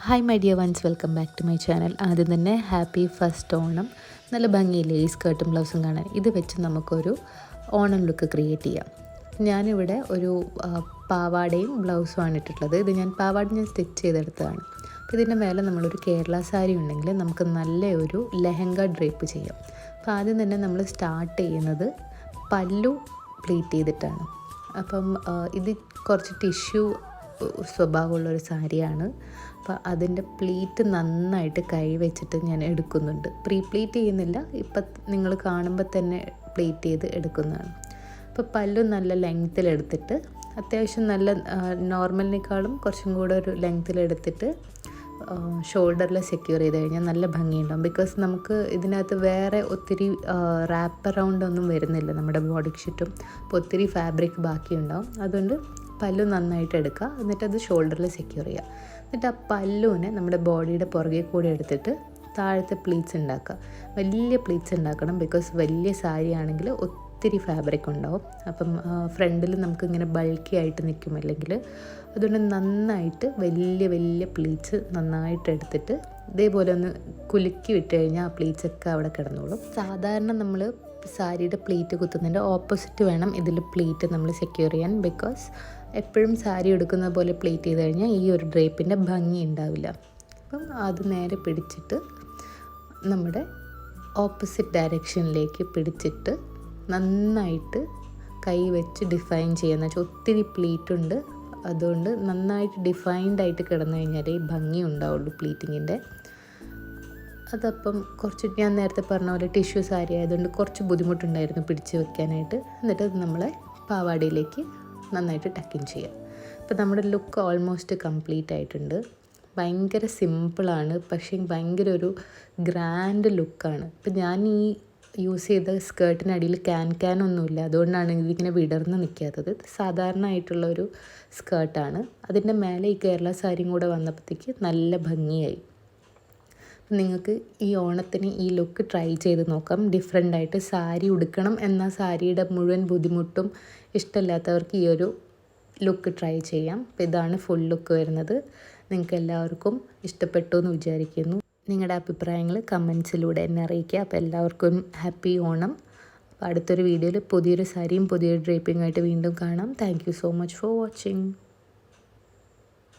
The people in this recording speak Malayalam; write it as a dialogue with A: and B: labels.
A: Hi my dear ones, welcome back to my channel. ആദ്യം തന്നെ ഹാപ്പി ഫസ്റ്റ് ഓണം. നല്ല ഭംഗിയില്ലേ ഈ സ്കേർട്ടും ബ്ലൗസും കാണാൻ? ഇത് വെച്ച് നമുക്കൊരു ഓണം ലുക്ക് ക്രിയേറ്റ് ചെയ്യാം. ഞാനിവിടെ ഒരു പാവാടയും ബ്ലൗസുമാണ് ഇട്ടിട്ടുള്ളത്. ഇത് പാവാട ഞാൻ സ്റ്റിച്ച് ചെയ്തെടുത്തതാണ്. അപ്പോൾ ഇതിൻ്റെ മേലെ നമ്മളൊരു കേരള സാരി ഉണ്ടെങ്കിൽ നമുക്ക് നല്ലൊരു ലെഹങ്ക ഡ്രേപ്പ് ചെയ്യാം. അപ്പോൾ ആദ്യം തന്നെ നമ്മൾ സ്റ്റാർട്ട് ചെയ്യുന്നത് പല്ലു പ്ലീറ്റ് ചെയ്തിട്ടാണ്. അപ്പം ഇത് കുറച്ച് ടിഷ്യൂ സ്വഭാവമുള്ളൊരു സാരിയാണ്. അപ്പോൾ അതിൻ്റെ പ്ലീറ്റ് നന്നായിട്ട് കൈ വെച്ചിട്ട് ഞാൻ എടുക്കുന്നുണ്ട്. പ്ലീറ്റ് ചെയ്യുന്നില്ല, ഇപ്പം നിങ്ങൾ കാണുമ്പോൾ തന്നെ പ്ലീറ്റ് ചെയ്ത് എടുക്കുന്നതാണ്. അപ്പോൾ പല്ലു നല്ല ലെങ്ത്തിലെടുത്തിട്ട്, അത്യാവശ്യം നല്ല നോർമലിനേക്കാളും കുറച്ചും കൂടെ ഒരു ലെങ്ത്തിലെടുത്തിട്ട് ഷോൾഡറിൽ സെക്യൂർ ചെയ്ത് കഴിഞ്ഞാൽ നല്ല ഭംഗിയുണ്ടാകും. ബിക്കോസ് നമുക്ക് ഇതിനകത്ത് വേറെ ഒത്തിരി റാപ്പ് അറൗണ്ട് ഒന്നും വരുന്നില്ല നമ്മുടെ ബോഡിക്ക് ചുറ്റും. അപ്പോൾ ഒത്തിരി ഫാബ്രിക് ബാക്കിയുണ്ടാവും. അതുകൊണ്ട് പല്ലു നന്നായിട്ട് എടുക്കുക, എന്നിട്ട് അത് ഷോൾഡറിൽ സെക്യൂർ ചെയ്യുക. എന്നിട്ട് ആ പല്ലുവിനെ നമ്മുടെ ബോഡിയുടെ പുറകെ കൂടെ എടുത്തിട്ട് താഴത്തെ പ്ലീറ്റ്സ് ഉണ്ടാക്കുക. വലിയ പ്ലീറ്റ്സ് ഉണ്ടാക്കണം, ബിക്കോസ് വലിയ സാരി ആണെങ്കിൽ ഒത്തിരി ഫാബ്രിക് ഉണ്ടാവും. അപ്പം ഫ്രണ്ടിൽ നമുക്കിങ്ങനെ ബൾക്കി ആയിട്ട് നിൽക്കും അല്ലെങ്കിൽ. അതുകൊണ്ട് നന്നായിട്ട് വലിയ പ്ലീറ്റ്സ് നന്നായിട്ട് എടുത്തിട്ട് ഇതേപോലെ ഒന്ന് കുലുക്കി വിട്ട് കഴിഞ്ഞാൽ ആ പ്ലീറ്റ്സൊക്കെ അവിടെ കിടന്നോളും. സാധാരണ നമ്മൾ സാരിയുടെ പ്ലീറ്റ് കുത്തുന്നതിൻ്റെ ഓപ്പോസിറ്റ് വേണം ഇതിൽ പ്ലീറ്റ് നമ്മൾ സെക്യൂർ ചെയ്യാൻ. ബിക്കോസ് എപ്പോഴും സാരി എടുക്കുന്ന പോലെ പ്ലീറ്റ് ചെയ്ത് കഴിഞ്ഞാൽ ഈ ഒരു ഡ്രേപ്പിൻ്റെ ഭംഗി ഉണ്ടാവില്ല. അപ്പം അത് നേരെ പിടിച്ചിട്ട് നമ്മുടെ ഓപ്പോസിറ്റ് ഡയറക്ഷനിലേക്ക് പിടിച്ചിട്ട് നന്നായിട്ട് കൈ വെച്ച് ഡിഫൈൻ ചെയ്യുന്ന വെച്ചാൽ ഒത്തിരി പ്ലീറ്റ് ഉണ്ട്. അതുകൊണ്ട് നന്നായിട്ട് ഡിഫൈൻഡ് ആയിട്ട് കിടന്നു കഴിഞ്ഞാലേ ഈ ഭംഗി ഉണ്ടാവുള്ളൂ പ്ലീറ്റിങ്ങിൻ്റെ. അതപ്പം കുറച്ച് ഞാൻ നേരത്തെ പറഞ്ഞ പോലെ ടിഷ്യൂ സാരി ആയതുകൊണ്ട് കുറച്ച് ബുദ്ധിമുട്ടുണ്ടായിരുന്നു പിടിച്ച് വെക്കാനായിട്ട്. എന്നിട്ട് അത് നമ്മളെ പാവാടയിലേക്ക് നന്നായിട്ട് ടക്കിൻ ചെയ്യാം. അപ്പോൾ നമ്മുടെ ലുക്ക് ഓൾമോസ്റ്റ് കംപ്ലീറ്റ് ആയിട്ടുണ്ട്. ഭയങ്കര സിമ്പിളാണ്, പക്ഷേ ഭയങ്കര ഒരു ഗ്രാൻഡ് ലുക്കാണ്. ഇപ്പം ഞാൻ ഈ യൂസ് ചെയ്ത സ്കേർട്ടിനടിയിൽ ക്യാനൊന്നുമില്ല, അതുകൊണ്ടാണ് ഇതിങ്ങനെ വിടർന്ന് നിൽക്കാത്തത്. സാധാരണ ആയിട്ടുള്ളൊരു സ്കേർട്ടാണ്. അതിൻ്റെ മേലെ ഈ കേരള സാരിയും കൂടെ വന്നപ്പോഴത്തേക്ക് നല്ല ഭംഗിയായി. നിങ്ങൾക്ക് ഈ ഓണത്തിന് ഈ ലുക്ക് ട്രൈ ചെയ്ത് നോക്കാം. ഡിഫറെൻ്റായിട്ട് സാരി ഉടുക്കണം എന്നാൽ സാരിയുടെ മുഴുവൻ ബുദ്ധിമുട്ടും ഇഷ്ടമില്ലാത്തവർക്ക് ഈ ഒരു ലുക്ക് ട്രൈ ചെയ്യാം. അപ്പോൾ ഇതാണ് ഫുൾ ലുക്ക് വരുന്നത്. നിങ്ങൾക്ക് എല്ലാവർക്കും ഇഷ്ടപ്പെട്ടു എന്ന് വിചാരിക്കുന്നു. നിങ്ങളുടെ അഭിപ്രായങ്ങൾ കമൻസിലൂടെ എന്നെ അറിയിക്കുക. അപ്പോൾ എല്ലാവർക്കും ഹാപ്പി ഓണം. അപ്പോൾ അടുത്തൊരു വീഡിയോയിൽ പുതിയൊരു സാരിയും പുതിയൊരു ഡ്രേപ്പിംഗുമായിട്ട് വീണ്ടും കാണാം. Thank you so much for watching.